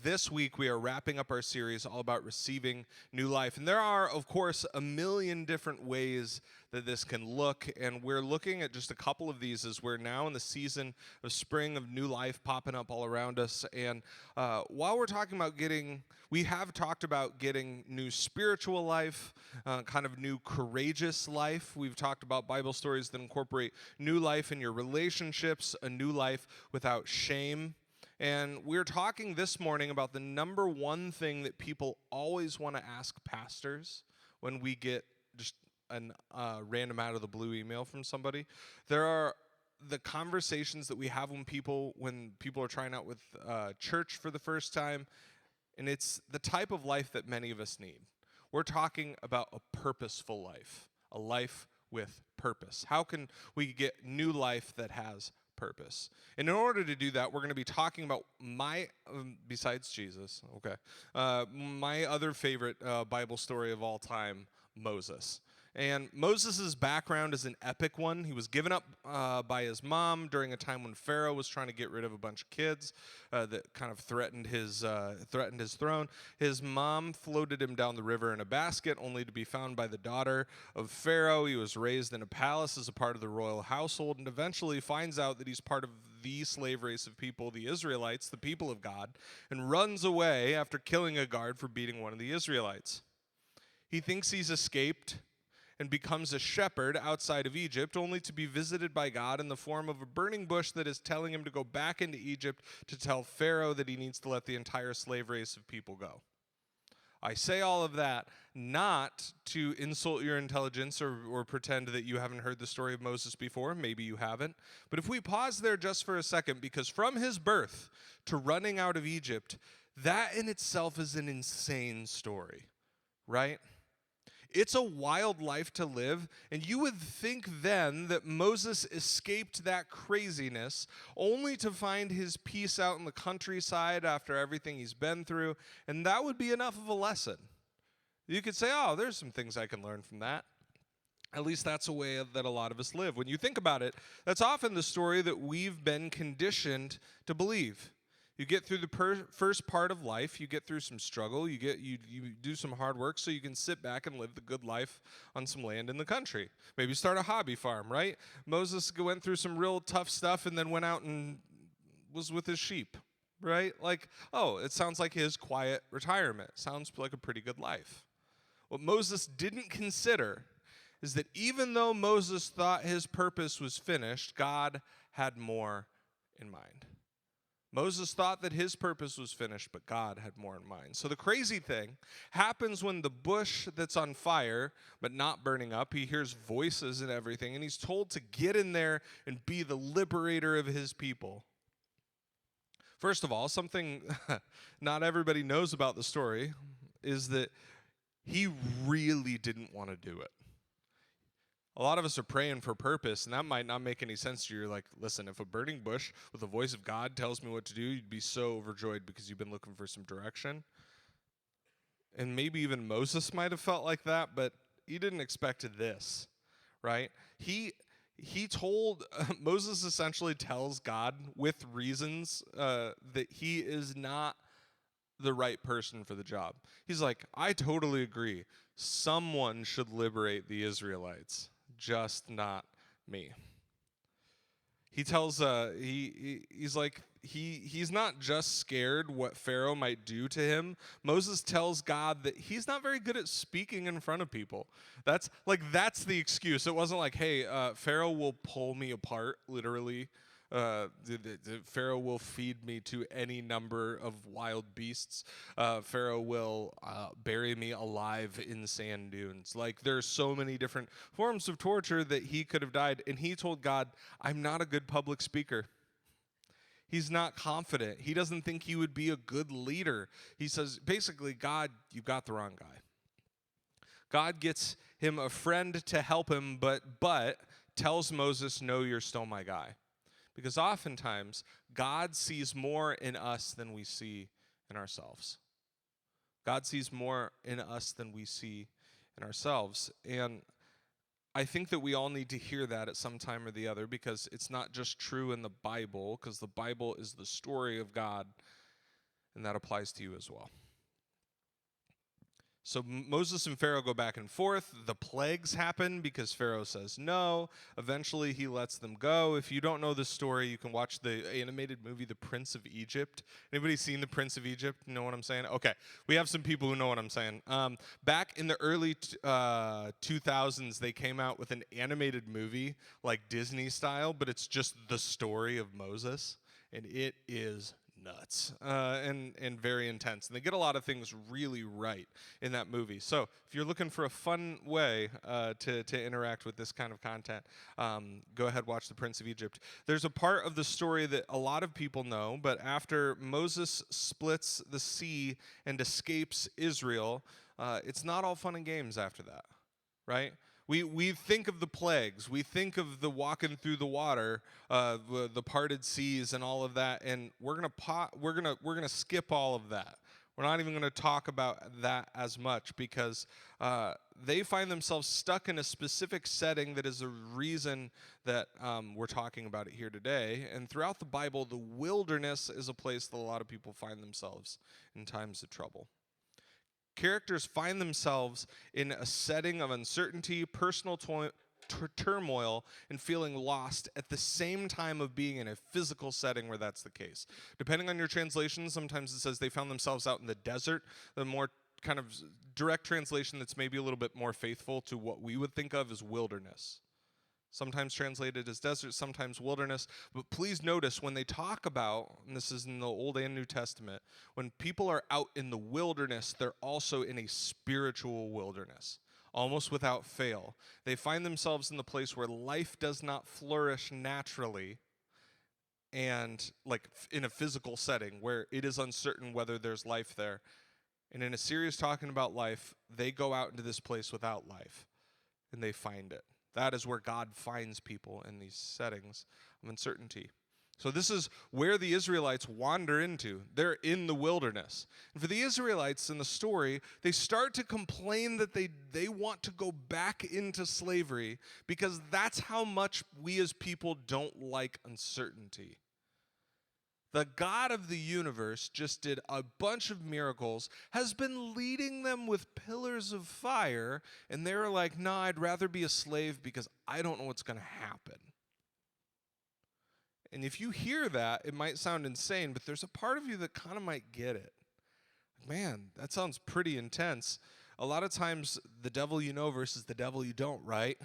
This week, we are wrapping up our series all about receiving new life. And there are, of course, a million different ways that this can look. And we're looking at just a couple of these as we're now in the season of spring of new life popping up all around us. And while we're talking about we have talked about getting new spiritual life, kind of new courageous life. We've talked about Bible stories that incorporate new life in your relationships, a new life without shame. And we're talking this morning about the number one thing that people always want to ask pastors when we get just a random out of the blue email from somebody. There are the conversations that we have when people are trying out with church for the first time, and it's the type of life that many of us need. We're talking about a purposeful life, a life with purpose. How can we get new life that has purpose? And in order to do that, we're going to be talking about besides Jesus, my other favorite Bible story of all time, Moses. And Moses' background is an epic one. He was given up by his mom during a time when Pharaoh was trying to get rid of a bunch of kids that kind of threatened his throne. His mom floated him down the river in a basket, only to be found by the daughter of Pharaoh. He was raised in a palace as a part of the royal household, and eventually finds out that he's part of the slave race of people, the Israelites, the people of God, and runs away after killing a guard for beating one of the Israelites. He thinks he's escaped and becomes a shepherd outside of Egypt, only to be visited by God in the form of a burning bush that is telling him to go back into Egypt to tell Pharaoh that he needs to let the entire slave race of people go. I say all of that not to insult your intelligence or pretend that you haven't heard the story of Moses before. Maybe you haven't. But if we pause there just for a second, because from his birth to running out of Egypt, that in itself is an insane story, right? It's a wild life to live, and you would think then that Moses escaped that craziness only to find his peace out in the countryside after everything he's been through, and that would be enough of a lesson. You could say, oh, there's some things I can learn from that. At least that's a way that a lot of us live. When you think about it, that's often the story that we've been conditioned to believe. You get through the first part of life, you get through some struggle, you do some hard work so you can sit back and live the good life on some land in the country. Maybe start a hobby farm, right? Moses went through some real tough stuff and then went out and was with his sheep, right? Like, oh, it sounds like his quiet retirement. Sounds like a pretty good life. What Moses didn't consider is that even though Moses thought his purpose was finished, God had more in mind. Moses thought that his purpose was finished, but God had more in mind. So the crazy thing happens when the bush that's on fire, but not burning up, he hears voices and everything, and he's told to get in there and be the liberator of his people. First of all, something not everybody knows about the story is that he really didn't want to do it. A lot of us are praying for purpose, and that might not make any sense to you. You're like, listen, if a burning bush with the voice of God tells me what to do, you'd be so overjoyed because you've been looking for some direction. And maybe even Moses might have felt like that, but he didn't expect this, right? Moses essentially tells God with reasons that he is not the right person for the job. He's like, I totally agree. Someone should liberate the Israelites. Just not me. He tells he's like he's not just scared what Pharaoh might do to him. Moses tells God that he's not very good at speaking in front of people. That's the excuse. It wasn't like, hey, Pharaoh will pull me apart, literally. Pharaoh will feed me to any number of wild beasts. Pharaoh will bury me alive in sand dunes. Like, there's so many different forms of torture that he could have died. And he told God, I'm not a good public speaker. He's not confident. He doesn't think he would be a good leader. He says, basically, God, you got the wrong guy. God gets him a friend to help him, but tells Moses, no, you're still my guy. Because oftentimes, God sees more in us than we see in ourselves. God sees more in us than we see in ourselves. And I think that we all need to hear that at some time or the other, because it's not just true in the Bible, because the Bible is the story of God. And that applies to you as well. So Moses and Pharaoh go back and forth. The plagues happen because Pharaoh says no. Eventually, he lets them go. If you don't know the story, you can watch the animated movie, The Prince of Egypt. Anybody seen The Prince of Egypt? Know what I'm saying? Okay, we have some people who know what I'm saying. Back in the early 2000s, they came out with an animated movie, like Disney style, but it's just the story of Moses, and it is nuts and very intense. And they get a lot of things really right in that movie. So if you're looking for a fun way to interact with this kind of content, go ahead, watch The Prince of Egypt. There's a part of the story that a lot of people know, but after Moses splits the sea and escapes Israel, it's not all fun and games after that, right? We think of the plagues, we think of the walking through the water, the parted seas, and all of that, and we're gonna skip all of that. We're not even going to talk about that as much because they find themselves stuck in a specific setting that is a reason that we're talking about it here today. And throughout the Bible, the wilderness is a place that a lot of people find themselves in times of trouble. Characters find themselves in a setting of uncertainty, personal turmoil, and feeling lost at the same time of being in a physical setting where that's the case. Depending on your translation, sometimes it says they found themselves out in the desert. The more kind of direct translation that's maybe a little bit more faithful to what we would think of as wilderness. Sometimes translated as desert, sometimes wilderness. But please notice when they talk about, and this is in the Old and New Testament, when people are out in the wilderness, they're also in a spiritual wilderness, almost without fail. They find themselves in the place where life does not flourish naturally, and like in a physical setting where it is uncertain whether there's life there. And in a series talking about life, they go out into this place without life, and they find it. That is where God finds people in these settings of uncertainty. So this is where the Israelites wander into. They're in the wilderness. And for the Israelites in the story, they start to complain that they want to go back into slavery because that's how much we as people don't like uncertainty. The God of the universe just did a bunch of miracles, has been leading them with pillars of fire, and they're like, nah, I'd rather be a slave because I don't know what's going to happen. And if you hear that, it might sound insane, but there's a part of you that kind of might get it. Man, that sounds pretty intense. A lot of times, the devil you know versus the devil you don't, right?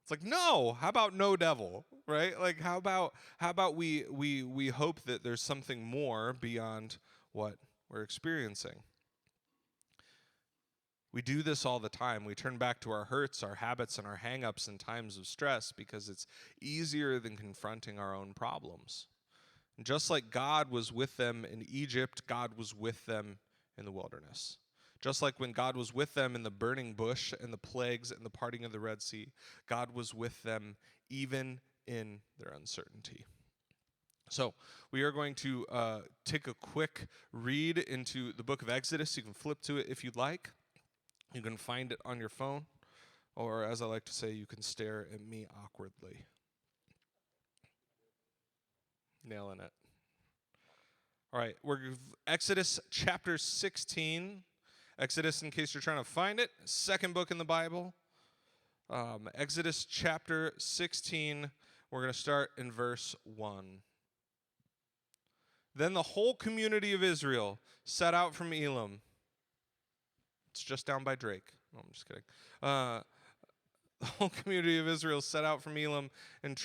It's like, no, how about no devil, right? Like, how about we hope that there's something more beyond what we're experiencing? We do this all the time. We turn back to our hurts, our habits, and our hang-ups in times of stress because it's easier than confronting our own problems. And just like God was with them in Egypt, God was with them in the wilderness. Just like when God was with them in the burning bush and the plagues and the parting of the Red Sea, God was with them even in their uncertainty. So we are going to take a quick read into the book of Exodus. You can flip to it if you'd like. You can find it on your phone, or as I like to say, you can stare at me awkwardly. Nailing it. All right, we're Exodus chapter 16. Exodus, in case you're trying to find it, second book in the Bible. Exodus chapter 16, we're going to start in verse 1. Then the whole community of Israel set out from Elim. It's just down by Drake. No, I'm just kidding. The whole community of Israel set out from Elim and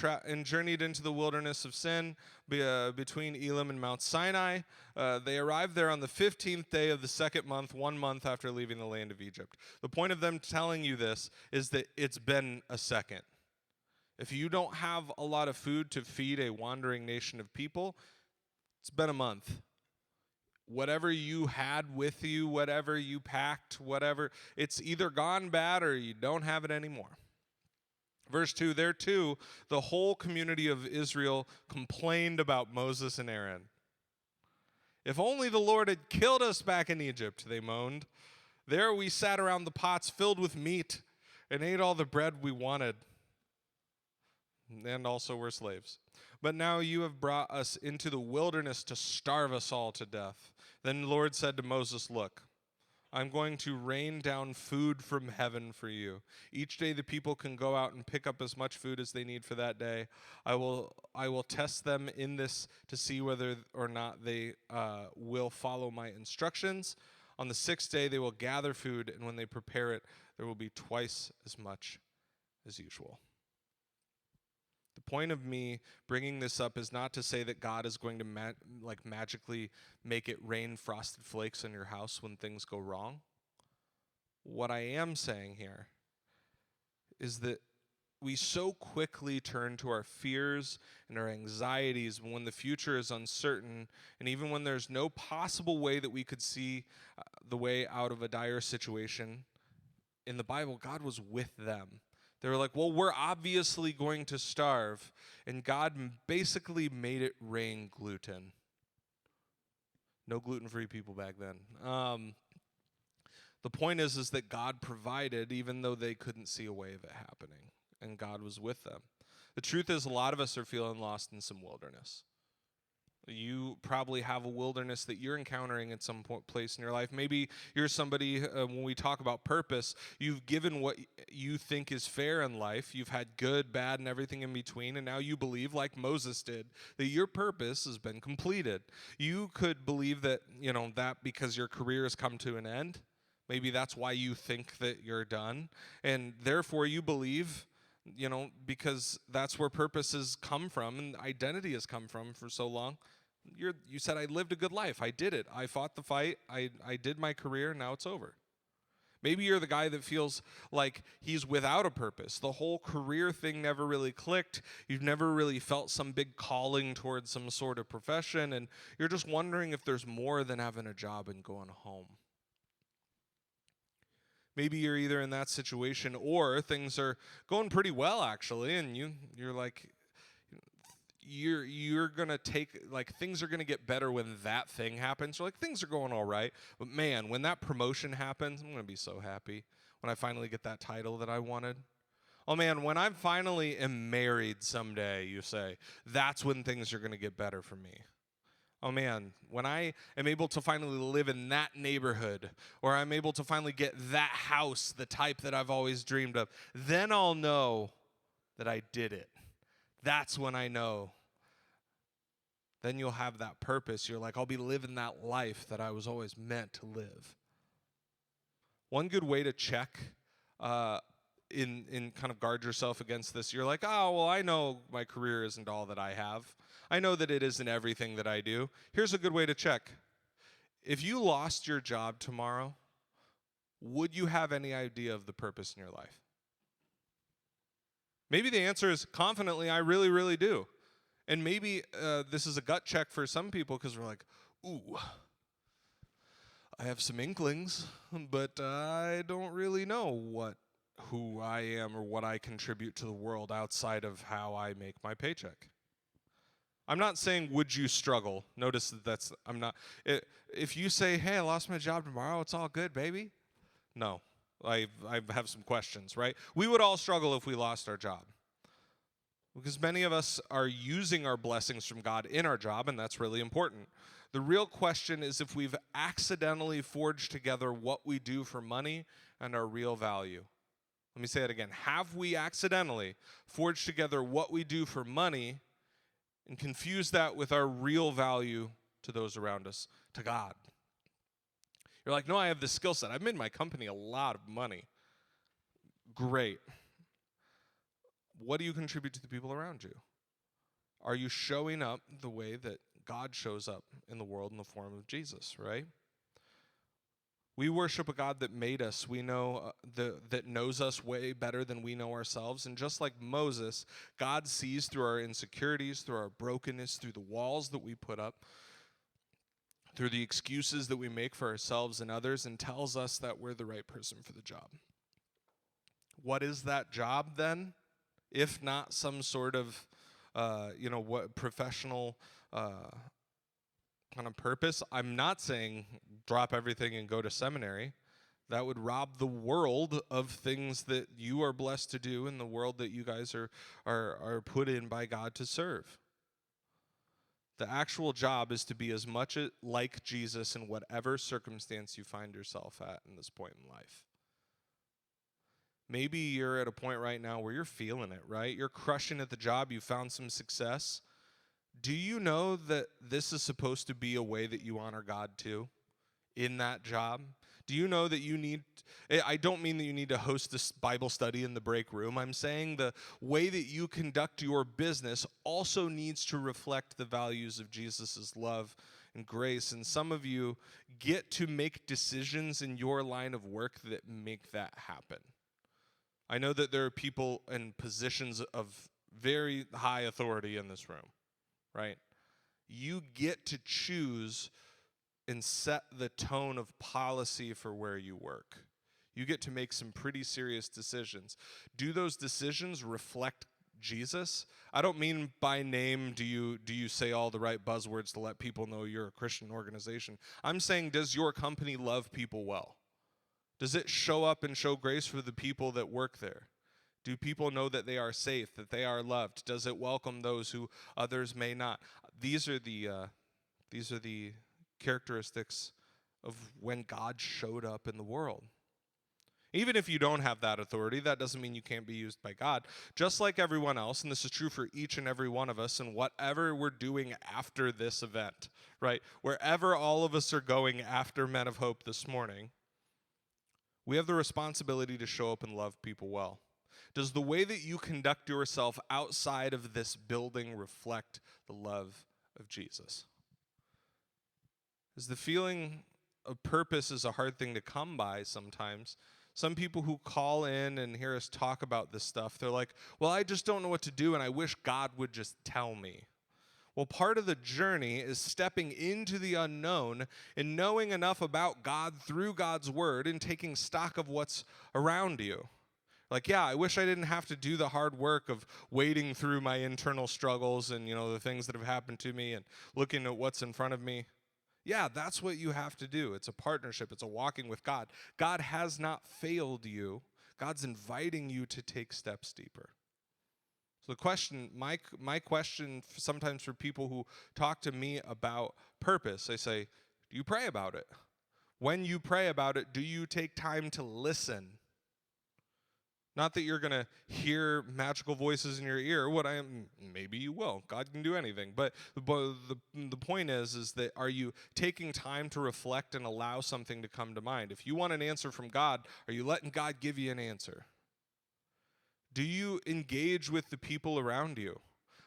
journeyed into the wilderness of Sin between Elim and Mount Sinai. They arrived there on the 15th day of the second month, 1 month after leaving the land of Egypt. The point of them telling you this is that it's been a second. If you don't have a lot of food to feed a wandering nation of people, it's been a month. Whatever you had with you, whatever you packed, whatever, it's either gone bad or you don't have it anymore. Verse 2, there too, the whole community of Israel complained about Moses and Aaron. If only the Lord had killed us back in Egypt, they moaned. There we sat around the pots filled with meat and ate all the bread we wanted. And also were slaves. But now you have brought us into the wilderness to starve us all to death. Then the Lord said to Moses, look, I'm going to rain down food from heaven for you. Each day the people can go out and pick up as much food as they need for that day. I will test them in this to see whether or not they will follow my instructions. On the sixth day they will gather food, and when they prepare it, there will be twice as much as usual. The point of me bringing this up is not to say that God is going to magically make it rain frosted flakes on your house when things go wrong. What I am saying here is that we so quickly turn to our fears and our anxieties when the future is uncertain, and even when there's no possible way that we could see the way out of a dire situation. In the Bible, God was with them. They were like, well, we're obviously going to starve. And God basically made it rain gluten. No gluten-free people back then. The point is that God provided even though they couldn't see a way of it happening. And God was with them. The truth is, a lot of us are feeling lost in some wilderness. You probably have a wilderness that you're encountering at some place in your life. Maybe you're somebody, when we talk about purpose, you've given what you think is fair in life. You've had good, bad, and everything in between, and now you believe, like Moses did, that your purpose has been completed. You could believe that, that because your career has come to an end. Maybe that's why you think that you're done, and therefore you believe, because that's where purpose has come from and identity has come from for so long. You said, I lived a good life. I did it. I fought the fight. I did my career. Now it's over. Maybe you're the guy that feels like he's without a purpose. The whole career thing never really clicked. You've never really felt some big calling towards some sort of profession, and you're just wondering if there's more than having a job and going home. Maybe you're either in that situation or things are going pretty well, actually, and you're like, you're going to things are going to get better when that thing happens. You're like, things are going all right. But man, when that promotion happens, I'm going to be so happy when I finally get that title that I wanted. Oh man, when I finally am married someday, you say, that's when things are going to get better for me. Oh man, when I am able to finally live in that neighborhood, or I'm able to finally get that house, the type that I've always dreamed of, then I'll know that I did it. That's when I know. Then you'll have that purpose. You're like, I'll be living that life that I was always meant to live. One good way to check in kind of guard yourself against this, you're like, oh, well, I know my career isn't all that I have. I know that it isn't everything that I do. Here's a good way to check. If you lost your job tomorrow, would you have any idea of the purpose in your life? Maybe the answer is confidently, I really, really do. And maybe this is a gut check for some people because we're like, ooh, I have some inklings, but I don't really know who I am or what I contribute to the world outside of how I make my paycheck. I'm not saying would you struggle. Notice I'm not. If you say, hey, I lost my job tomorrow, it's all good, baby. No, I have some questions, right? We would all struggle if we lost our job. Because many of us are using our blessings from God in our job, and that's really important. The real question is if we've accidentally forged together what we do for money and our real value. Let me say it again. Have we accidentally forged together what we do for money and confused that with our real value to those around us, to God? You're like, no, I have this skill set. I've made my company a lot of money. Great. What do you contribute to the people around you? Are you showing up the way that God shows up in the world in the form of Jesus, right? We worship a God that made us. We know that knows us way better than we know ourselves. And just like Moses, God sees through our insecurities, through our brokenness, through the walls that we put up, through the excuses that we make for ourselves and others, and tells us that we're the right person for the job. What is that job then? If not some sort of, professional kind of purpose. I'm not saying drop everything and go to seminary. That would rob the world of things that you are blessed to do in the world that you guys are put in by God to serve. The actual job is to be as much like Jesus in whatever circumstance you find yourself at in this point in life. Maybe you're at a point right now where you're feeling it, right? You're crushing at the job. You found some success. Do you know that this is supposed to be a way that you honor God too in that job? Do you know that you need, I don't mean that you need to host this Bible study in the break room. I'm saying the way that you conduct your business also needs to reflect the values of Jesus' love and grace. And some of you get to make decisions in your line of work that make that happen. I know that there are people in positions of very high authority in this room, right? You get to choose and set the tone of policy for where you work. You get to make some pretty serious decisions. Do those decisions reflect Jesus? I don't mean by name do you say all the right buzzwords to let people know you're a Christian organization. I'm saying, does your company love people well? Does it show up and show grace for the people that work there? Do people know that they are safe, that they are loved? Does it welcome those who others may not? These are the characteristics of when God showed up in the world. Even if you don't have that authority, that doesn't mean you can't be used by God. Just like everyone else, and this is true for each and every one of us, and whatever we're doing after this event, right? Wherever all of us are going after Men of Hope this morning, we have the responsibility to show up and love people well. Does the way that you conduct yourself outside of this building reflect the love of Jesus? Is the feeling of purpose is a hard thing to come by sometimes. Some people who call in and hear us talk about this stuff, they're like, well, I just don't know what to do, and I wish God would just tell me. Well, part of the journey is stepping into the unknown and knowing enough about God through God's word and taking stock of what's around you. Like, yeah, I wish I didn't have to do the hard work of wading through my internal struggles and, the things that have happened to me and looking at what's in front of me. Yeah, that's what you have to do. It's a partnership. It's a walking with God. God has not failed you. God's inviting you to take steps deeper. So the question, my question sometimes for people who talk to me about purpose, I say, do you pray about it? When you pray about it, do you take time to listen? Not that you're going to hear magical voices in your ear. Maybe you will. God can do anything. But the point is that are you taking time to reflect and allow something to come to mind? If you want an answer from God, are you letting God give you an answer? Do you engage with the people around you?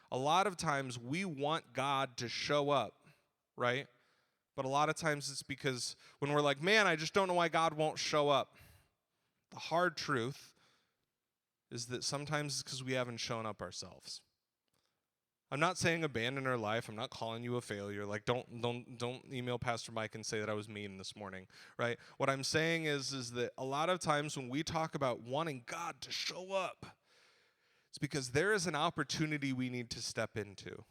A lot of times we want God to show up, right? But a lot of times it's because when we're like, man, I just don't know why God won't show up. The hard truth is that sometimes it's because we haven't shown up ourselves. I'm not saying abandon our life. I'm not calling you a failure. Like, don't email Pastor Mike and say that I was mean this morning, right? What I'm saying is that a lot of times when we talk about wanting God to show up, it's because there is an opportunity we need to step into.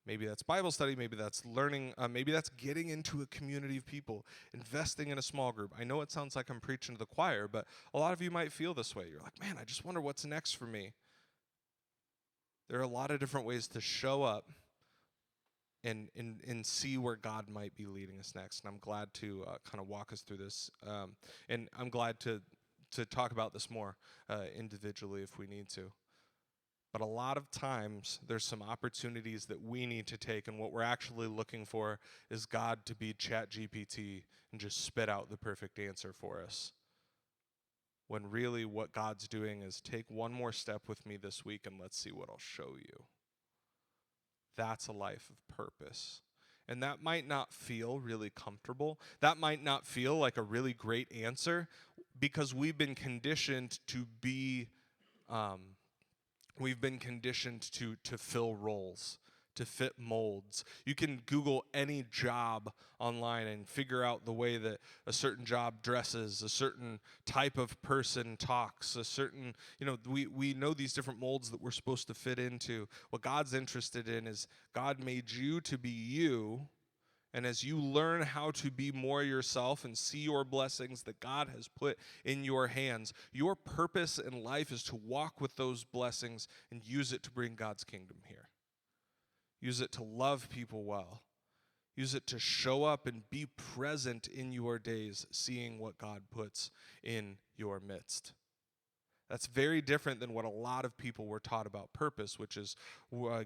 Maybe that's Bible study, maybe that's learning, maybe that's getting into a community of people, investing in a small group. I know it sounds like I'm preaching to the choir, but a lot of you might feel this way. You're like, man, I just wonder what's next for me. There are a lot of different ways to show up and see where God might be leading us next. And I'm glad to kind of walk us through this. And I'm glad to talk about this more individually if we need to. But a lot of times, there's some opportunities that we need to take, and what we're actually looking for is God to be ChatGPT and just spit out the perfect answer for us. When really what God's doing is take one more step with me this week and let's see what I'll show you. That's a life of purpose. And that might not feel really comfortable. That might not feel like a really great answer because we've been conditioned to be... We've been conditioned to fill roles, to fit molds. You can Google any job online and figure out the way that a certain job dresses, a certain type of person talks, a certain, we know these different molds that we're supposed to fit into. What God's interested in is God made you to be you. And as you learn how to be more yourself and see your blessings that God has put in your hands, your purpose in life is to walk with those blessings and use it to bring God's kingdom here. Use it to love people well. Use it to show up and be present in your days, seeing what God puts in your midst. That's very different than what a lot of people were taught about purpose, which is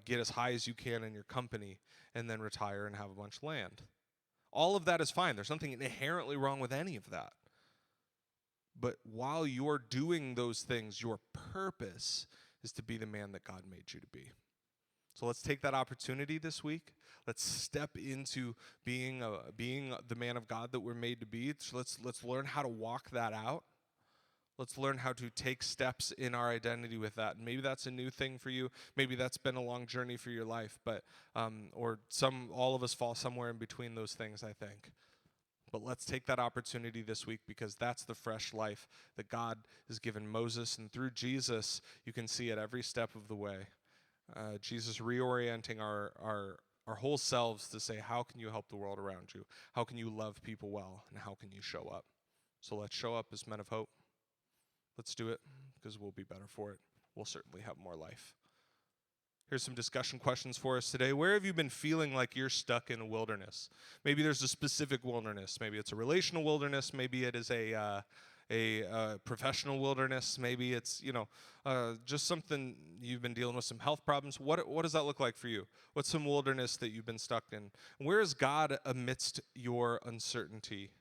get as high as you can in your company and then retire and have a bunch of land. All of that is fine. There's nothing inherently wrong with any of that. But while you're doing those things, your purpose is to be the man that God made you to be. So let's take that opportunity this week. Let's step into being the man of God that we're made to be. So let's learn how to walk that out. Let's learn how to take steps in our identity with that. And maybe that's a new thing for you. Maybe that's been a long journey for your life, but all of us fall somewhere in between those things, I think. But let's take that opportunity this week, because that's the fresh life that God has given Moses. And through Jesus, you can see it every step of the way. Jesus reorienting our whole selves to say, how can you help the world around you? How can you love people well? And how can you show up? So let's show up as men of hope. Let's do it, because we'll be better for it. We'll certainly have more life. Here's some discussion questions for us today. Where have you been feeling like you're stuck in a wilderness? Maybe there's a specific wilderness. Maybe it's a relational wilderness. Maybe it is a professional wilderness. Maybe it's just something you've been dealing with, some health problems. What does that look like for you? What's some wilderness that you've been stuck in? Where is God amidst your uncertainty?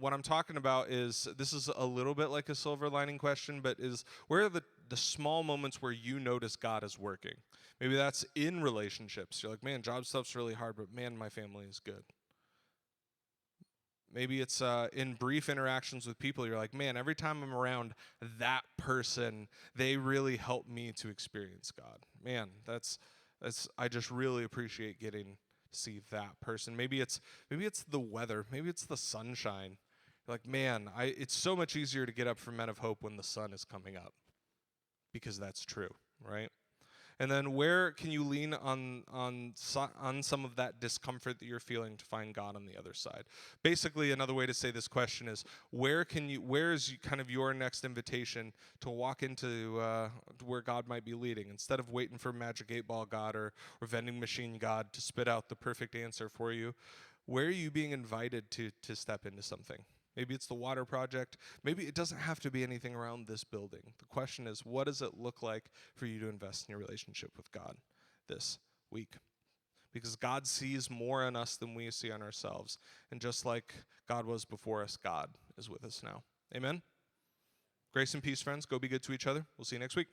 What I'm talking about is, this is a little bit like a silver lining question, but where are the small moments where you notice God is working? Maybe that's in relationships. You're like, man, job stuff's really hard, but man, my family is good. Maybe it's in brief interactions with people. You're like, man, every time I'm around that person, they really help me to experience God. Man, I just really appreciate getting see that person. Maybe it's the weather. Maybe it's the sunshine. You're like, man, it's so much easier to get up for Men of Hope when the sun is coming up, because that's true, right? And then where can you lean on some of that discomfort that you're feeling to find God on the other side? Basically, another way to say this question is, where is kind of your next invitation to walk into where God might be leading? Instead of waiting for Magic 8-Ball God or vending machine God to spit out the perfect answer for you, where are you being invited to step into something? Maybe it's the water project. Maybe it doesn't have to be anything around this building. The question is, what does it look like for you to invest in your relationship with God this week? Because God sees more in us than we see on ourselves. And just like God was before us, God is with us now. Amen? Grace and peace, friends. Go be good to each other. We'll see you next week.